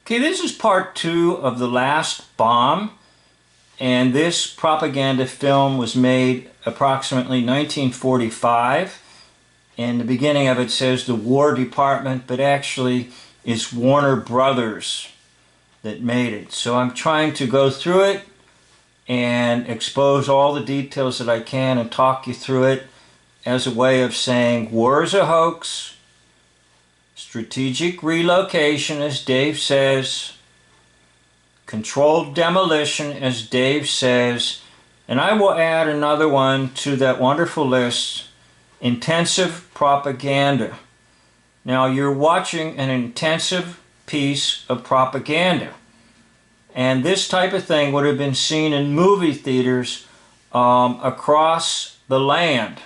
Okay, this is part 2 of The Last Bomb, and this propaganda film was made approximately 1945. And the beginning of it says the War Department, but actually it's Warner Brothers that made it. So I'm trying to go through it and expose all the details that I can and talk you through it as a way of saying war is a hoax, strategic relocation, as Dave says, controlled demolition, as Dave says, and I will add another one to that wonderful list, intensive propaganda. Now you're watching an intensive piece of propaganda, and this type of thing would have been seen in movie theaters across the land,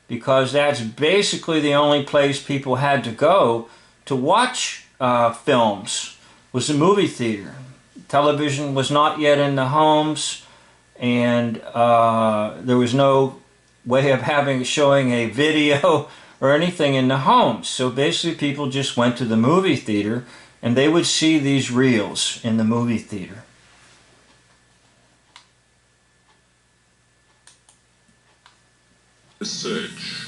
because that's basically the only place people had to go to watch films, was the movie theater. Television was not yet in the homes, and there was no way of showing a video or anything in the homes. So basically people just went to the movie theater and they would see these reels in the movie theater. Research.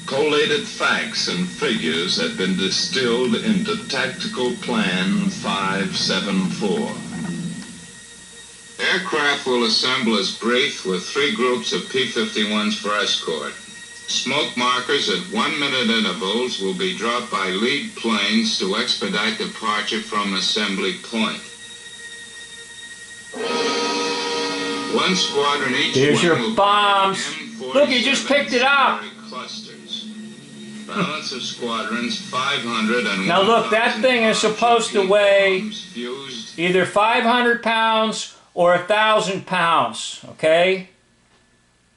Collated facts and figures have been distilled into Tactical Plan 574. Aircraft will assemble as brief with 3 groups of P-51s for escort. Smoke markers at 1-minute intervals will be dropped by lead planes to expedite departure from assembly point. One squadron each. Here's your bombs. Look, you just picked it up. Clusters. Balance of squadrons 500 and. Now look, that thing is supposed to weigh either 500 pounds or 1,000 pounds, okay?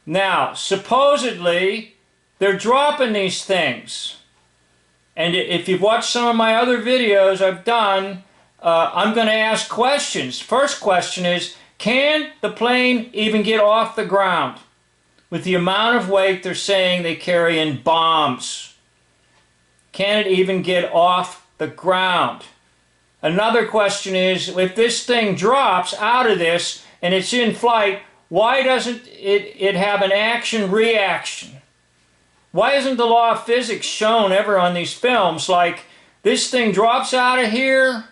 Now, supposedly, they're dropping these things. And if you've watched some of my other videos I've done, I'm going to ask questions. First question is, can the plane even get off the ground with the amount of weight they're saying they carry in bombs? Can it even get off the ground? Another question is, if this thing drops out of this and it's in flight, why doesn't it have an action-reaction? Why isn't the law of physics shown ever on these films? Like, this thing drops out of here,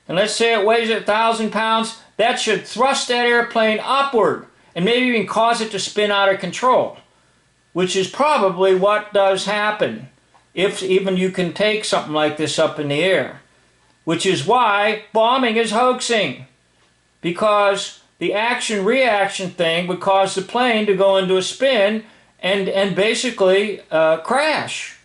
and let's say it weighs 1,000 pounds, that should thrust that airplane upward and maybe even cause it to spin out of control, which is probably what does happen if even you can take something like this up in the air. Which is why bombing is hoaxing, because the action-reaction thing would cause the plane to go into a spin and basically crash.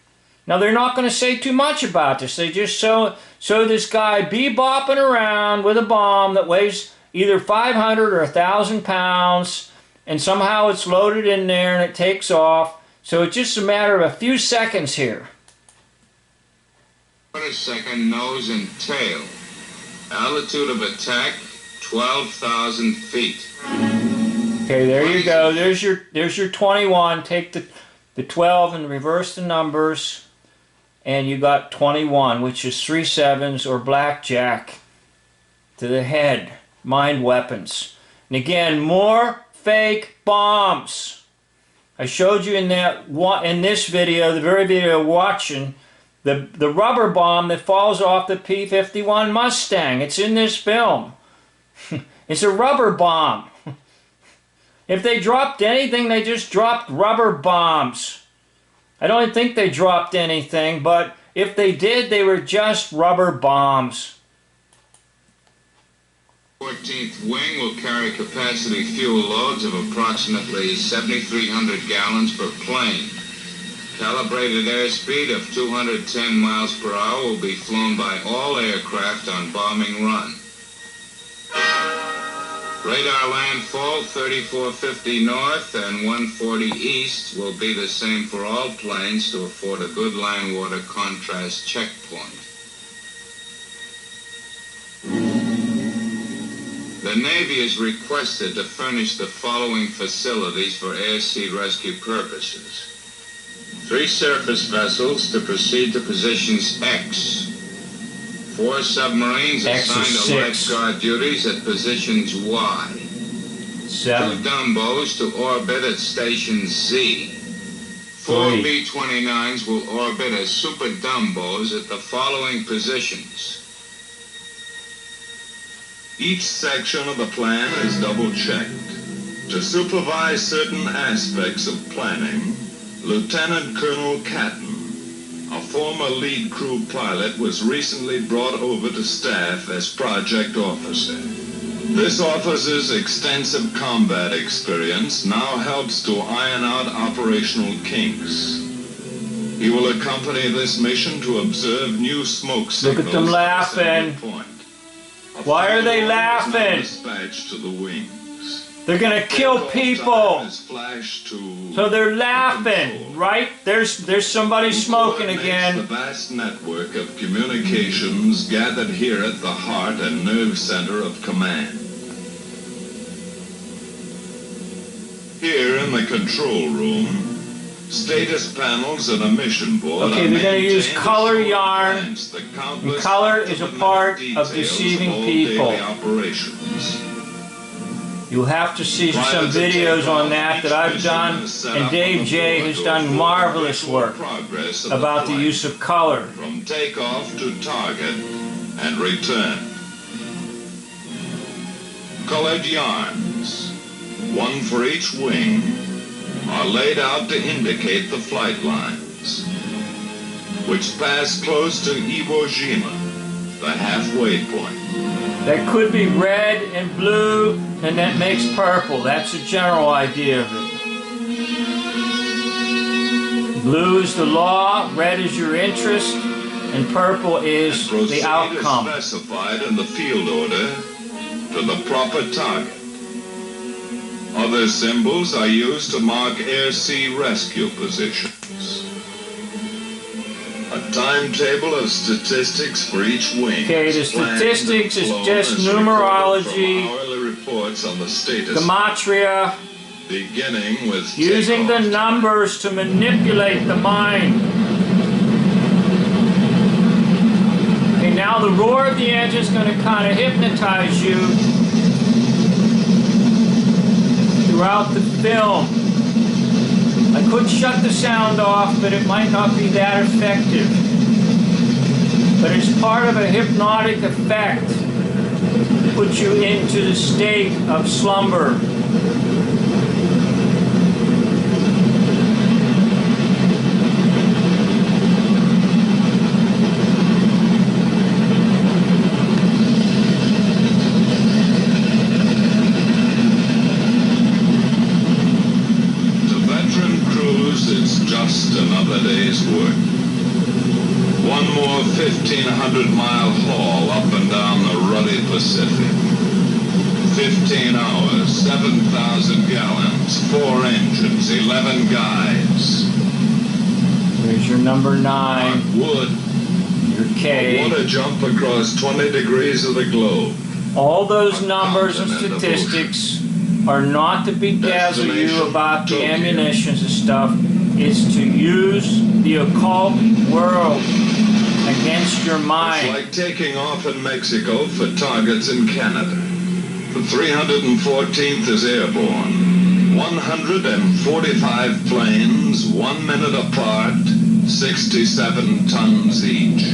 Now they're not going to say too much about this. They just show this guy bebopping around with a bomb that weighs either 500 or 1,000 pounds, and somehow it's loaded in there and it takes off. So it's just a matter of a few seconds here. Second, nose and tail. Altitude of attack 12,000 feet. Okay, there you go. There's your 21. Take the 12 and reverse the numbers, and you got 21, which is 3 sevens or blackjack to the head. Mind weapons. And again, more fake bombs. I showed you in this video, the very video you're watching, the rubber bomb that falls off the P-51 Mustang. It's in this film. It's a rubber bomb. If they dropped anything, they just dropped rubber bombs. I don't think they dropped anything, but if they did, they were just rubber bombs. 14th Wing will carry capacity fuel loads of approximately 7,300 gallons per plane. Calibrated airspeed of 210 miles per hour will be flown by all aircraft on bombing run. Radar landfall 3450 north and 140 east will be the same for all planes to afford a good land-water contrast checkpoint. The Navy is requested to furnish the following facilities for air-sea rescue purposes. 3 surface vessels to proceed to positions X. 4 submarines assigned to 6. lifeguard duties at positions Y. 7. 2 Dumbos to orbit at station Z. 4 3. B-29s will orbit as Super Dumbos at the following positions. Each section of the plan is double-checked. To supervise certain aspects of planning, Lieutenant Colonel Catton, a former lead crew pilot, was recently brought over to staff as project officer. This officer's extensive combat experience now helps to iron out operational kinks. He will accompany this mission to observe new smoke signals. Look at them laughing. Why are they laughing? Dispatched to the wings. They're gonna kill people. So So they're laughing, right? There's somebody smoking again. The vast network of communications gathered here at the heart and nerve center of command. Here in the control room, status panels and a mission board. Okay, they're going to use color yarn. And color is a part of deceiving people. You'll have to see some videos on that I've done, and Dave J has done marvelous work about the use of color. From takeoff to target and return. Colored yarns, one for each wing, are laid out to indicate the flight lines, which pass close to Iwo Jima, the halfway point. That could be red and blue, and that makes purple. That's a general idea of it. Blue is the law, red is your interest, and purple is the outcome. Is specified in the field order to the proper target. Other symbols are used to mark air-sea rescue positions. A timetable of statistics for each wing. Okay, the statistics is just numerology, Reports on the status. gematria, Beginning with using the takeoff. numbers to manipulate the mind. Okay, now the roar of the engine is going to kind of hypnotize you throughout the film. I could shut the sound off, but it might not be that effective. But it's part of a hypnotic effect to put you into the state of slumber. It's just another day's work. One more 1,500-mile haul up and down the ruddy Pacific. 15 hours, 7,000 gallons, 4 engines, 11 guides. There's your number 9. Wood. Your K. A water jump across 20 degrees of the globe. All those numbers and statistics are not to bedazzle you about the ammunitions and stuff. It's to use the occult world against your mind. It's like taking off in Mexico for targets in Canada. The 314th is airborne. 145 planes, 1 minute apart, 67 tons each.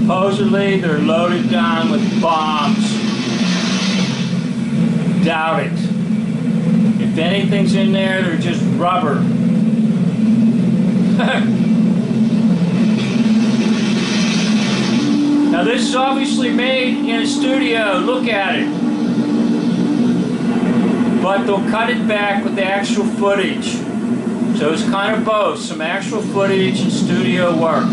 Supposedly, they're loaded down with bombs. Doubt it. If anything's in there, they're just rubber. Now, this is obviously made in a studio. Look at it. But they'll cut it back with the actual footage. So it's kind of both. Some actual footage and studio work.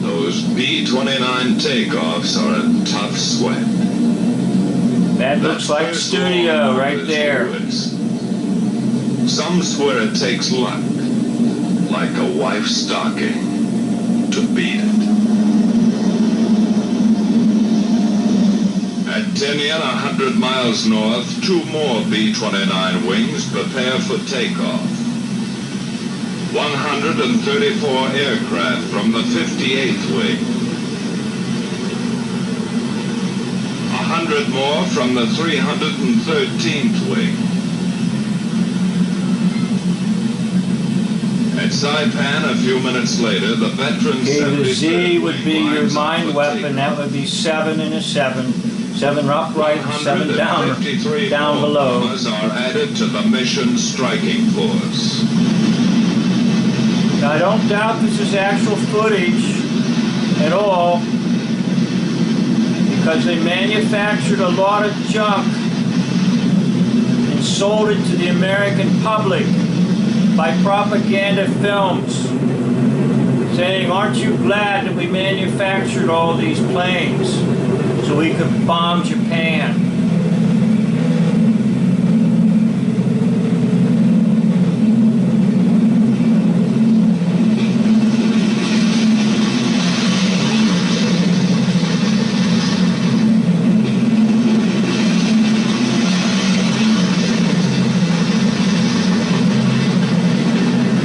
Those B-29 takeoffs are a tough sweat. That looks like studio right there. Some swear it takes luck, like a wife's stocking, to beat it. At Continuing 100 miles north, 2 more B-29 wings prepare for takeoff. 134 aircraft from the 58th wing. 100 more from the 313th wing. At Saipan, a few minutes later, the veteran The Z 73rd would be wing your lines up mine for weapon. takeoff. That would be 7 and a 7. 7 upright, 7 down 153 below. bombers are added to the mission striking force. Now, I don't doubt this is actual footage at all, because they manufactured a lot of junk and sold it to the American public by propaganda films, saying, aren't you glad that we manufactured all these planes so we could bomb Japan?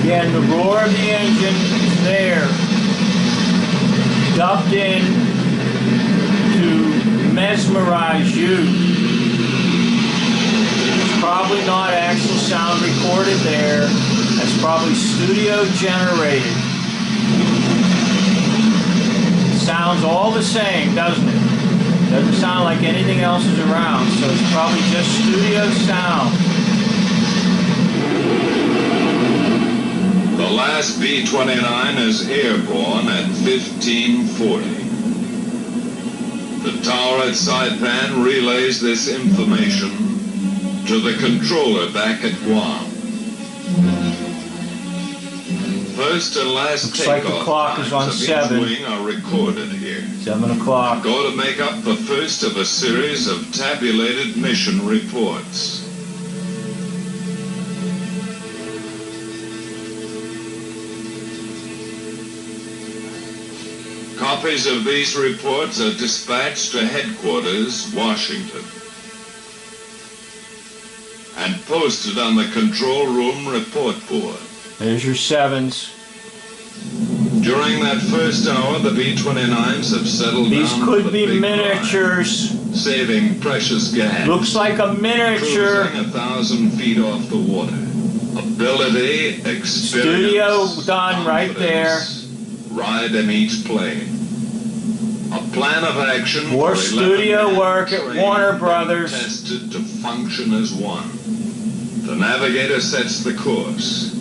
Again, the roar of the engine is there, dubbed in to mesmerize you. It's probably not actual sound recorded there. That's probably studio generated. It sounds all the same, doesn't it? Doesn't sound like anything else is around, so it's probably just studio sound. The last B-29 is airborne at 1540. The tower at Saipan relays this information to the controller back at Guam. First and last Looks like the takeoff clock is on times of each 7. wing are recorded here. 7 o'clock. Go to make up the first of a series of tabulated mission reports. Copies of these reports are dispatched to headquarters, Washington, and posted on the control room report board. There's your 7s. During that first hour, the B-29s have settled These down could for the be big miniatures. ride, saving precious gas. Looks like a miniature. Cruising 1,000 feet off the water. Ability, experience, Studio done right there. confidence, ride in each plane. A plan of action. More for 11 studio men work at trained Warner and Brothers. tested to function as one. The navigator sets the course,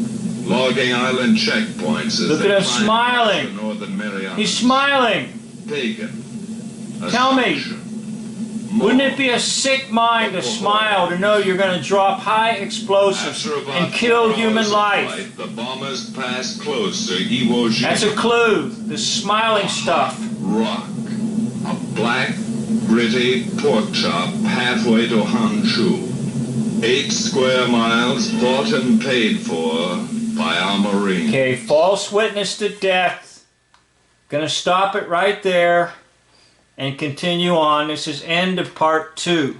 logging island checkpoints as Look they at him climb smiling. the northern Marianas. He's smiling. Pagan. Tell me, Assumption, wouldn't it be a sick mind to smile to know you're going to drop high explosives After about and kill 4 human hours of life? flight, the bombers pass close to Iwo Jima. That's a clue. The smiling stuff. Rock. A black, gritty pork chop halfway to Honshu. 8 square miles bought and paid for by our Marines. Okay, false witness to death. Gonna stop it right there and continue on. This is end of part 2.